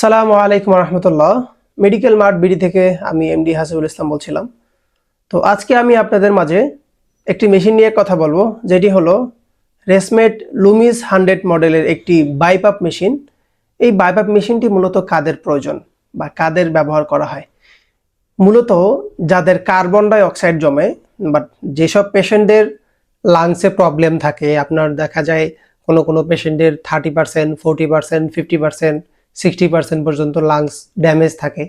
আসসালামু আলাইকুম রহমতুল্লাহ। Medical mart BD থেকে আমি এমডি হাসিবুল ইসলাম বলছিলাম। তো আজকে আমি আপনাদের মাঝে একটি মেশিন নিয়ে কথা বলবো, যেটি হলো রেসমেড লুমিস 100 মডেলের একটি বাইপাপ মেশিন। এই বাইপাপ মেশিনটি মূলত কাদের প্রয়োজন বা কাদের ব্যবহার করা হয়? মূলত যাদের কার্বন ডাই অক্সাইড জমে, বাট যেসব পেশেন্টদের লাংসে প্রবলেম থাকে, আপনার দেখা যায় কোনো কোনো পেশেন্টের 30%, 40%, 50%, 60% পর্যন্ত লাংস ড্যামেজ থাকে।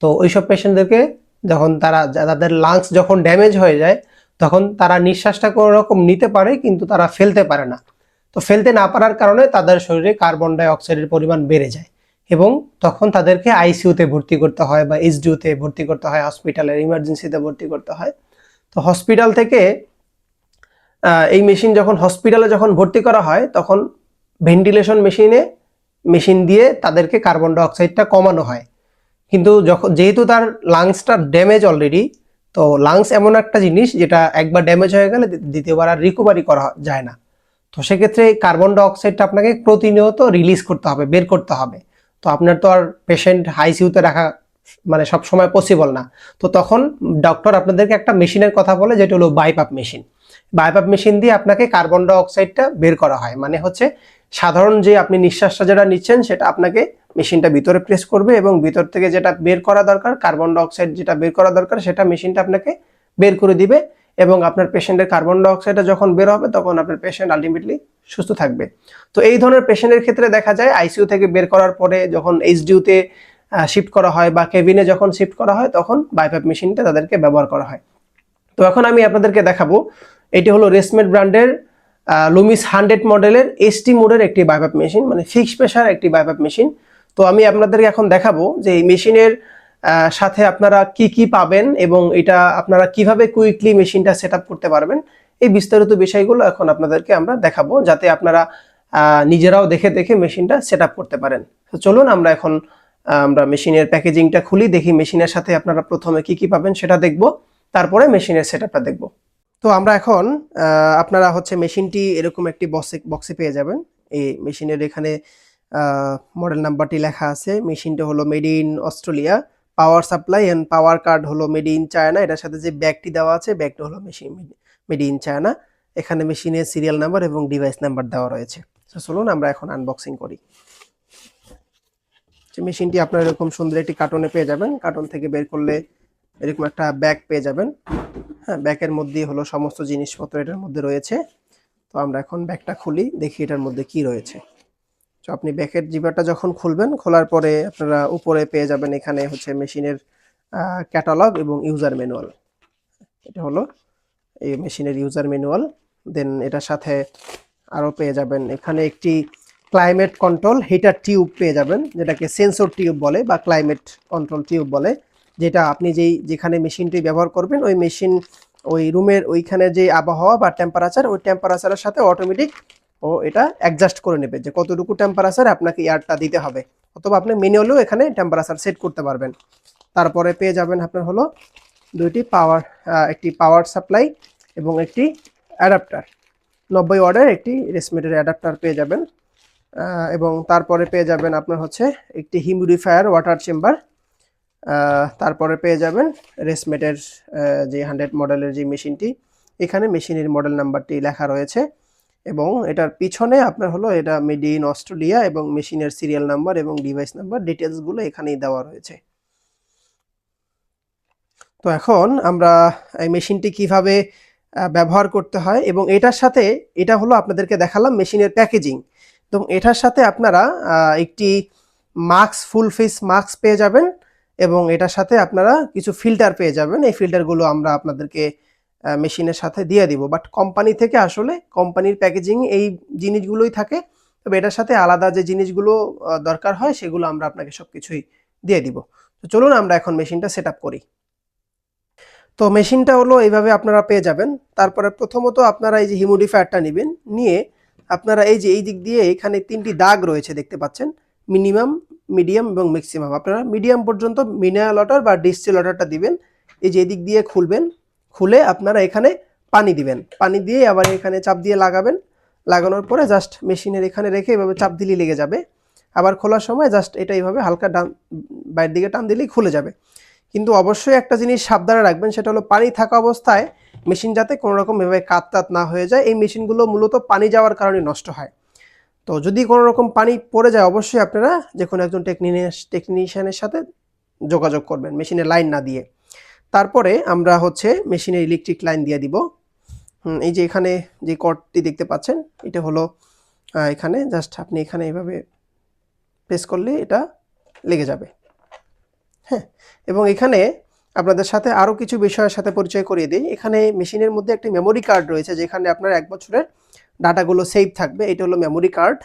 তো ওইসব পেশেন্টদেরকে যখন যাদের লাংস যখন ড্যামেজ হয়ে যায়, তখন তারা নিঃশ্বাসটা কোনো রকম নিতে পারে কিন্তু তারা ফেলতে পারে না। তো ফেলতে না পারার কারণে তাদের শরীরে কার্বন ডাই অক্সাইডের পরিমাণ বেড়ে যায় এবং তখন তাদেরকে আইসিইউতে ভর্তি করতে হয় বা এইচডিইউতে ভর্তি করতে হয়, হসপিটালের ইমার্জেন্সিতে ভর্তি করতে হয়। তো হসপিটাল থেকে এই মেশিন যখন হসপিটালে ভর্তি করা হয়, তখন ভেন্টিলেশন মেশিন দিয়ে তাদেরকে কার্বন ডাই অক্সাইডটা কমানো হয়। কিন্তু যেহেতু তার লাংসটা ড্যামেজ অলরেডি, তো লাংস এমন একটা জিনিস যেটা একবার ড্যামেজ হয়ে গেলে দ্বিতীয়বার আর রিকভারি করা যায় না। তো সেক্ষেত্রে কার্বন ডাই অক্সাইডটা আপনাকে প্রতিনিয়ত রিলিজ করতে হবে, বের করতে হবে। তো আপনার তো আর পেশেন্ট আইসিইউতে রাখা মানে সব সময় পসিবল না। তো তখন ডক্টর আপনাদেরকে একটা মেশিনের কথা বলে, যেটা হলো বাইপাপ মেশিন। বাইপাপ মেশিন দিয়ে আপনাকে কার্বন ডাই অক্সাইডটা বের করা হয়। মানে হচ্ছে সাধারণ যে আপনি নিঃশ্বাসটা যেটা নিচ্ছেন, সেটা আপনাকে মেশিনটা ভিতরে প্রেস করবে এবং ভিতর থেকে যেটা বের করা দরকার, কার্বন ডাই অক্সাইড যেটা বের করা দরকার, সেটা মেশিনটা আপনাকে বের করে দিবে এবং আপনার পেশেন্টের কার্বন ডাই অক্সাইডটা যখন বের হবে, তখন আপনার পেশেন্ট আলটিমেটলি সুস্থ থাকবে। তো এই ধরনের পেশেন্টের ক্ষেত্রে দেখা যায় আইসিইউ থেকে বের করার পরে যখন এইচডিইউতে শিফট করা হয় বা কেবিনে যখন শিফট করা হয়, তখন বাইপাপ মেশিনটা তাদেরকে ব্যবহার করা হয়। তো এখন আমি আপনাদেরকে দেখাবো, এটি হলো রেসমেড ব্র্যান্ডের লুমিস 100 মডেলের এসটি মোডের একটি বাইপাপ মেশিন, মানে ফিক্স প্রেসার একটি বাইপাপ মেশিন। তো আমি আপনাদেরকে এখন দেখাবো যে এই মেশিনের সাথে আপনারা কি কি পাবেন এবং এটা আপনারা কিভাবে কুইকলি মেশিনটা সেট আপ করতে পারবেন। এই বিস্তারিত বিষয়গুলো এখন আপনাদেরকে আমরা দেখাবো, যাতে আপনারা নিজেরাও দেখে দেখে মেশিনটা সেট আপ করতে পারেন। তো চলুন আমরা মেশিনের প্যাকেজিংটা খুলি, দেখি মেশিনের সাথে আপনারা প্রথমে কি কি পাবেন সেটা দেখব, তারপরে মেশিনের সেটআপটা দেখব। তো আমরা এখন আপনারা মেশিনটি এরকম একটি বক্সে পেয়ে যাবেন। এই মেশিনের এখানে মডেল নাম্বারটি লেখা আছে। মেশিনটা হলো made in Australia, power supply and power card হলো মেড ইন চায়না। এটার সাথে যে ব্যাগটি দেওয়া আছে, ব্যাগটা হলো মেশিন মেড ইন চায়না। এখানে মেশিনের সিরিয়াল নাম্বার এবং ডিভাইস নাম্বার দেওয়া রয়েছে। তো চলুন আমরা এখন আনবক্সিং করি। মেশিনটি আপনারা এরকম সুন্দর একটি কার্টনে পেয়ে যাবেন। কার্টন থেকে বের করলে এরকম একটা ব্যাগ পেয়ে যাবেন। হ্যাঁ, ব্যাগের মধ্যে হলো সমস্ত জিনিসপত্র এটার মধ্যে রয়েছে। তো আমরা এখন ব্যাগটা খুলি, দেখি এটার মধ্যে কি রয়েছে। তো আপনি ব্যাগের জিপারটা যখন খুলবেন, খোলার পরে আপনারা উপরে পেয়ে যাবেন এখানে মেশিনের ক্যাটালগ এবং ইউজার ম্যানুয়াল। এটা হলো এই মেশিনের ইউজার ম্যানুয়াল। দেন এটার সাথে আরও পেয়ে যাবেন এখানে একটি ক্লাইমেট কন্ট্রোল হিটার টিউব পেয়ে যাবেন, যেটাকে সেন্সর টিউব বলে বা ক্লাইমেট কন্ট্রোল টিউব বলে। যেটা আপনি যেখানে মেশিনটি ব্যবহার করবেন, ওই রুমের ওইখানে যে আবহাওয়া বা টেম্পারেচার, ওই টেম্পারেচারের সাথে অটোমেটিক এটা অ্যাডজাস্ট করে নেবে যে কতটুকু টেম্পারেচার আপনাকে এয়ারটা দিতে হবে, অথবা আপনি ম্যানুয়ালিও এখানে টেম্পারেচার সেট করতে পারবেন। তারপরে পেয়ে যাবেন আপনার হলো একটি পাওয়ার সাপ্লাই এবং একটি অ্যাডাপ্টার, 90 ওয়াটের একটি রেসমেটের অ্যাডাপ্টার পেয়ে যাবেন। এবং তারপরে পেয়ে যাবেন আপনার একটি হিউমিডিফায়ার ওয়াটার চেম্বার। তারপরে পেয়ে যাবেন রেসমেটের যে 100 মডেলের যে মেশিনটি, এখানে মেশিনের মডেল নাম্বারটি লেখা রয়েছে এবং এটার পিছনে আপনার এটা মেড ইন অস্ট্রেলিয়া এবং মেশিনের সিরিয়াল নাম্বার এবং ডিভাইস নাম্বার ডিটেলসগুলো এখানেই দেওয়া রয়েছে। তো এখন আমরা এই মেশিনটি কিভাবে ব্যবহার করতে হয় এবং এটার সাথে, এটা হলো আপনাদেরকে দেখালাম মেশিনের প্যাকেজিং। তো এটার সাথে আপনারা একটি ফুল ফেস মাস্ক পেয়ে যাবেন এবং এটার সাথে আপনারা কিছু ফিল্টার পেয়ে যাবেন। এই ফিল্টারগুলো আমরা আপনাদেরকে মেশিনের সাথে দিয়ে দিব, বাট কোম্পানি থেকে আসলে কোম্পানির প্যাকেজিং এই জিনিসগুলোই থাকে। তবে এটার সাথে আলাদা যে জিনিসগুলো দরকার হয়, সেগুলো আমরা আপনাকে সবকিছুই দিয়ে দিব। তো চলুন আমরা এখন মেশিনটা সেট আপ করি। তো মেশিনটা হলো এইভাবে আপনারা পেয়ে যাবেন। তারপরে প্রথমত আপনারা এই যে হিউমিডিফায়ারটা নেবেন, নিয়ে আপনারা এই যে এই দিক দিয়ে এখানে 3টি দাগ রয়েছে দেখতে পাচ্ছেন, মিনিমাম, মিডিয়াম এবং ম্যাক্সিমাম। আপনারা মিডিয়াম পর্যন্ত মিনারেল ওয়াটার বা ডিস্টিল ওয়াটারটা দিবেন। এই যে এদিক দিয়ে খুলবেন, খুলে আপনারা এখানে পানি দিবেন। পানি দিয়ে আবার এখানে চাপ দিয়ে লাগাবেন। লাগানোর পরে জাস্ট মেশিনের এখানে রেখে এভাবে চাপ দিলেই লেগে যাবে। আবার খোলার সময় জাস্ট এটা এইভাবে হালকা বাইরের দিকে টান দিলেই খুলে যাবে। কিন্তু অবশ্যই একটা জিনিস সাবধানে রাখবেন, সেটা হলো পানি থাকা অবস্থায় মেশিন যাতে কোনো রকম এভাবে কাত না হয়ে যায়। এই মেশিনগুলো মূলত পানি যাওয়ার কারণে নষ্ট হয়। তো যদি কোনো রকম পানি পড়ে যায় অবশ্যই আপনারা যে কোনো একজন টেকনিশিয়ানের সাথে যোগাযোগ করবেন মেশিনে লাইন না দিয়ে। তারপরে আমরা হচ্ছে মেশিনে ইলেকট্রিক লাইন দিয়ে দিব। এই যে এখানে যে কর্ডটি দেখতে পাচ্ছেন এটা হলো এখানে জাস্ট আপনি এখানে এইভাবে প্রেস করলে এটা লেগে যাবে। হ্যাঁ, এবং এখানে আপনাদের সাথে আরও কিছু বিষয়ের সাথে পরিচয় করিয়ে দিই। এখানে মেশিনের মধ্যে একটি মেমোরি কার্ড রয়েছে যেখানে আপনার 1 বছরের ডাটাগুলো সেভ থাকবে। এটা হলো মেমোরি কার্ড।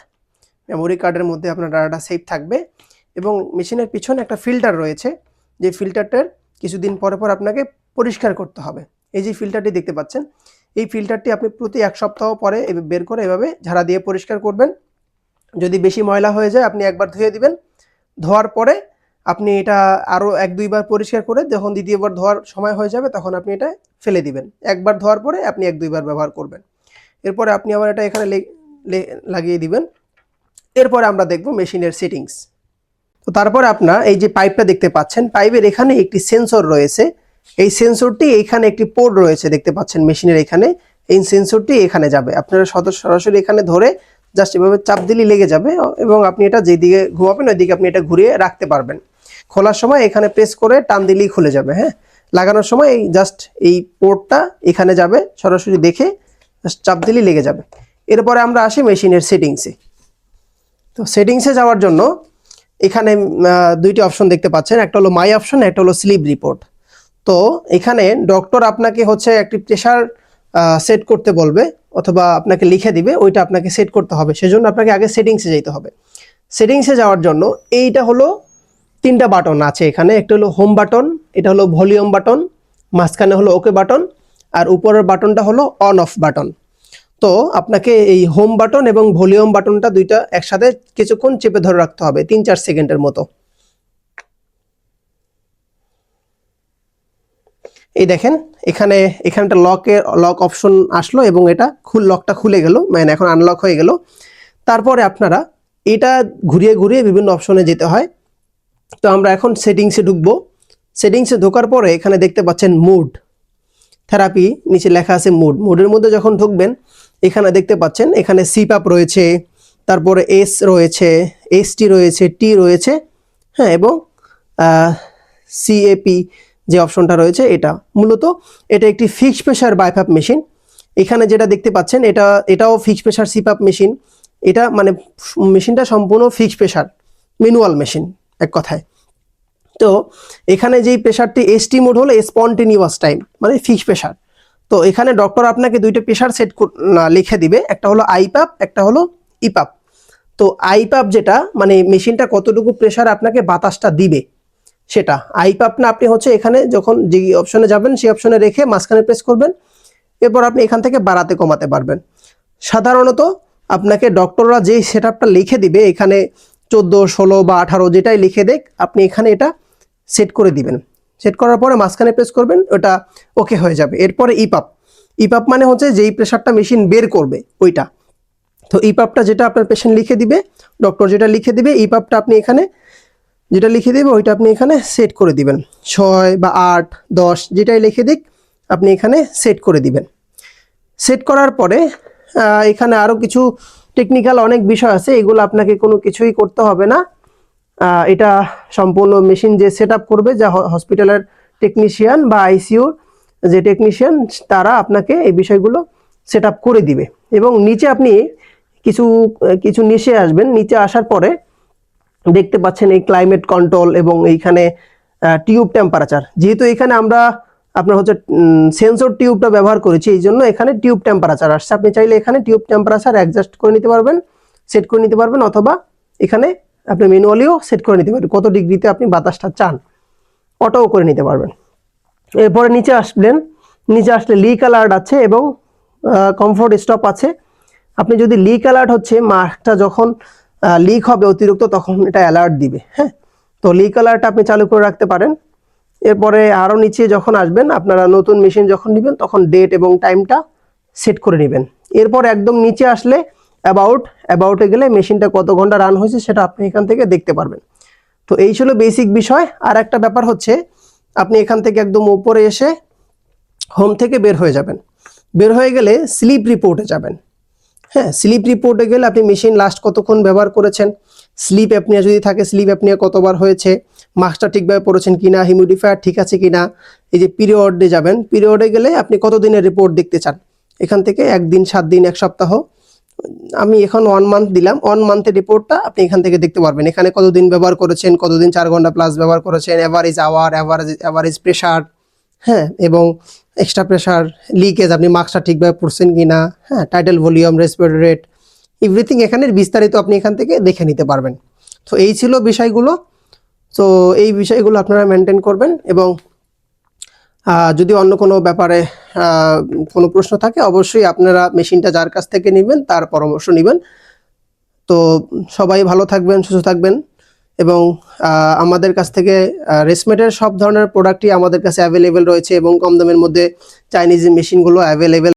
মেমোরি কার্ডের মধ্যে আপনার ডাটাটা সেভ থাকবে এবং মেশিনের পিছনে একটা ফিল্টার রয়েছে, যে ফিল্টারটার কিছুদিন পরে আপনাকে পরিষ্কার করতে হবে। এই যে ফিল্টারটি দেখতে পাচ্ছেন, এই ফিল্টারটি আপনি প্রতি 1 সপ্তাহ পরে বের করে এভাবে ঝাড়া দিয়ে পরিষ্কার করবেন। যদি বেশি ময়লা হয়ে যায় আপনি একবার ধুয়ে দিবেন, ধোয়ার পরে আপনি এটা আরও 1-2 বার পরিষ্কার করে যখন দ্বিতীয়বার ধোয়ার সময় হয়ে যাবে তখন আপনি এটা ফেলে দিবেন। একবার ধোয়ার পরে আপনি 1-2 বার ব্যবহার করবেন। এরপরে আপনি আবার এটা এখানে লাগিয়ে দিবেন। এরপরে আমরা দেখব মেশিনের সেটিংস। তো তারপরে আপনার এই যে পাইপটা দেখতে পাচ্ছেন, পাইপের এখানে একটি সেন্সর রয়েছে। এই সেন্সরটি এইখানে একটি পোর্ট রয়েছে দেখতে পাচ্ছেন মেশিনের এখানে। এই সেন্সরটি এখানে যাবে, আপনারা সরাসরি এখানে ধরে জাস্ট এভাবে চাপ দিলেই লেগে যাবে এবং আপনি এটা যেদিকে ঘুমাবেন ওইদিকে আপনি এটা ঘুরিয়ে রাখতে পারবেন। খোলার সময় এখানে প্রেস করে টান দিলেই খুলে যাবে। হ্যাঁ, লাগানোর সময় এই জাস্ট এই পোর্টটা এখানে যাবে, সরাসরি দেখে জাস্ট চাপ দিলেই লেগে যাবে। এরপরে আমরা আসি মেশিনের সেটিংসে। তো সেটিংসে যাওয়ার জন্য এখানে দুইটি অপশন দেখতে পাচ্ছেন, একটা হলো মাই অপশন, একটা হলো স্লিপ রিপোর্ট। তো এখানে ডক্টর আপনাকে হচ্ছে একটি প্রেশার সেট করতে বলবে অথবা আপনাকে লিখে দিবে, ওইটা আপনাকে সেট করতে হবে। সেজন্য আপনাকে আগে সেটিংসে যেতে হবে। সেটিংসে যাওয়ার জন্য এইটা হলো 3টা বাটন আছে এখানে। একটা হলো হোম বাটন, এটা হলো ভলিউম বাটন, মাঝখানে হলো ওকে বাটন, আর উপরের বাটনটা হলো অন অফ বাটন। তো আপনাকে এই হোম বাটন এবং ভলিউম বাটনটা দুইটা একসাথে কিছুক্ষণ চেপে ধরে রাখতে হবে 3-4 সেকেন্ডের মতো। এই দেখেন এখানে একটা লক অপশন আসলো এবং এটা লকটা খুলে গেল, মানে এখন আনলক হয়ে গেল। তারপরে আপনারা এটা ঘুরিয়ে ঘুরিয়ে বিভিন্ন অপশনে যেতে হয়। তো আমরা এখন সেটিংসে ঢুকবো। সেটিংসে ঢোকার পরে এখানে দেখতে পাচ্ছেন মুড থেরাপি, নিচে লেখা আছে মুড। মুডের মধ্যে যখন ঢুকবেন এখানে দেখতে পাচ্ছেন এখানে সিপাপ রয়েছে, তারপরে এস রয়েছে, এসটি রয়েছে, টি রয়েছে, হ্যাঁ, এবং সিএপি যে অপশনটা রয়েছে এটা মূলত এটা একটি ফিক্সড প্রেশার বাইপাপ মেশিন। এখানে যেটা দেখতে পাচ্ছেন এটাও ফিক্সড প্রেশার সিপাপ মেশিন। এটা মানে মেশিনটা সম্পূর্ণ ফিক্সড প্রেশার ম্যানুয়াল মেশিন এক কথায়। তো এখানে যেই প্রেশারটি এসটি মোড হলো স্পন্টেনিয়াস টাইম, মানে ফিক্সড প্রেশার। তো এখানে ডক্টর আপনাকে দুইটা প্রেশার সেট লিখে দিবে, একটা হলো আইপাপ, একটা হলো ইপাপ। তো আইপাপ যেটা মানে মেশিনটা কতটুকু প্রেশার আপনাকে বাতাসটা দিবে সেটা। আইপাপ না আপনি হচ্ছে এখানে যখন যে অপশনে যাবেন সেই অপশনে রেখে মাঝখানে প্রেস করবেন, এরপর আপনি এখান থেকে বাড়াতে কমাতে পারবেন। সাধারণত আপনাকে ডক্টররা যেই সেটআপটা লিখে দিবে এখানে 14, 16 বা 18 যেটাই লিখে দেখ আপনি এখানে এটা সেট করে দিবেন। সেট করার পরে মাঝখানে প্রেস করবেন, ওটা ওকে হয়ে যাবে। এরপরে ইপাপ, ইপাপ মানে হচ্ছে যেই প্রেশারটা মেশিন বের করবে ওইটা। তো ইপাপটা যেটা আপনার পেশেন্ট লিখে দিবে, ডক্টর যেটা লিখে দিবে, ইপাপটা আপনি এখানে যেটা লিখে দেবে ওইটা আপনি এখানে সেট করে দিবেন। 6 বা 8, 10 যেটাই লিখে দিক আপনি এখানে সেট করে দিবেন। সেট করার পরে এখানে আরও কিছু টেকনিক্যাল অনেক বিষয় আছে, এগুলো আপনাকে কোনো কিছুই করতে হবে না। এটা সম্পূর্ণ মেশিন যে সেট করবে, যা হসপিটালের টেকনিশিয়ান বা আইসিইউর যে টেকনিশিয়ান তারা আপনাকে এই বিষয়গুলো সেট করে দিবে। এবং নিচে আপনি কিছু নিচে আসবেন, নিচে আসার পরে দেখতে পাচ্ছেন এই ক্লাইমেট কন্ট্রোল এবং এইখানে টিউব টেম্পারেচার। যেহেতু এখানে আমরা আপনার হচ্ছে সেন্সর টিউবটা ব্যবহার করেছি, এই জন্য এখানে টিউব টেম্পারেচার আসছে। আপনি চাইলে এখানে টিউব টেম্পারেচার অ্যাডজাস্ট করে নিতে পারবেন, সেট করে নিতে পারবেন, অথবা এখানে আপনি ম্যানুয়ালিও সেট করে নিতে পারবেন কত ডিগ্রিতে আপনি বাতাসটা চান, অটোও করে নিতে পারবেন। এরপরে নিচে আসবেন, নিচে আসলে লিক অ্যালার্ট আছে এবং কমফোর্ট স্টপ আছে। আপনি যদি লিক অ্যালার্ট হচ্ছে মাছটা যখন লিক হবে অতিরিক্ত তখন এটা অ্যালার্ট দিবে। হ্যাঁ, তো লিক অ্যালার্ট আপনি চালু করে রাখতে পারেন। এরপরে আরও নিচে যখন আসবেন আপনারা নতুন মেশিন যখন নেবেন তখন ডেট এবং টাইমটা সেট করে নেবেন। এরপর একদম নিচে আসলে অ্যাবাউটে গেলে মেশিনটা কত ঘন্টা রান হয়েছে সেটা আপনি এখান থেকে দেখতে পারবেন। তো এই ছিল বেসিক বিষয়। আর একটা ব্যাপার হচ্ছে, আপনি এখান থেকে একদম উপরে এসে হোম থেকে বের হয়ে যাবেন। বের হয়ে গেলে স্লিপ রিপোর্টে যাবেন। হ্যাঁ, স্লিপ রিপোর্টে গেলে আপনি মেশিন লাস্ট কতক্ষণ ব্যবহার করেছেন, স্লিপ অ্যাপনিয়া যদি থাকে স্লিপ অ্যাপনিয়া কতবার হয়েছে, মাস্কটা ঠিকভাবে পড়েছেন কিনা, হিউমিডিফায়ার ঠিক আছে কিনা। এই যে পিরিয়ডে যাবেন, পিরিয়ডে গেলে আপনি কতদিনের রিপোর্ট দেখতে চান, এখান থেকে 1 দিন, 7 দিন, 1 সপ্তাহ, আমি এখন 1 মান্থ দিলাম, 1 মান্থের রিপোর্টটা আপনি এখান থেকে দেখতে পারবেন। এখানে কতদিন ব্যবহার করেছেন, কতদিন 4 ঘন্টা প্লাস ব্যবহার করেছেন, অ্যাভারেজ আওয়ার, অ্যাভারেজ প্রেশার, হ্যাঁ, এবং এক্সট্রা প্রেশার, লিকেজ, আপনি মাস্কটা ঠিকভাবে পড়ছেন কিনা, হ্যাঁ, title volume, respiratory rate, everything এখানের বিস্তারিত আপনি এখান থেকে দেখে নিতে পারবেন। তো এই ছিল বিষয়গুলো। তো এই বিষয়গুলো আপনারা মেনটেন করবেন, এবং যদি অন্য কোনো ব্যাপারে কোনো প্রশ্ন থাকে অবশ্যই আপনারা মেশিনটা যার কাছ থেকে নেবেন তার পরামর্শ নেবেন। তো সবাই ভালো থাকবেন, সুস্থ থাকবেন, এবং আমাদের কাছ থেকে রেসমেটের সব ধরনের প্রোডাক্টই আমাদের কাছে অ্যাভেলেবেল রয়েছে, এবং কম দামের মধ্যে চাইনিজ মেশিনগুলো অ্যাভেলেবেল।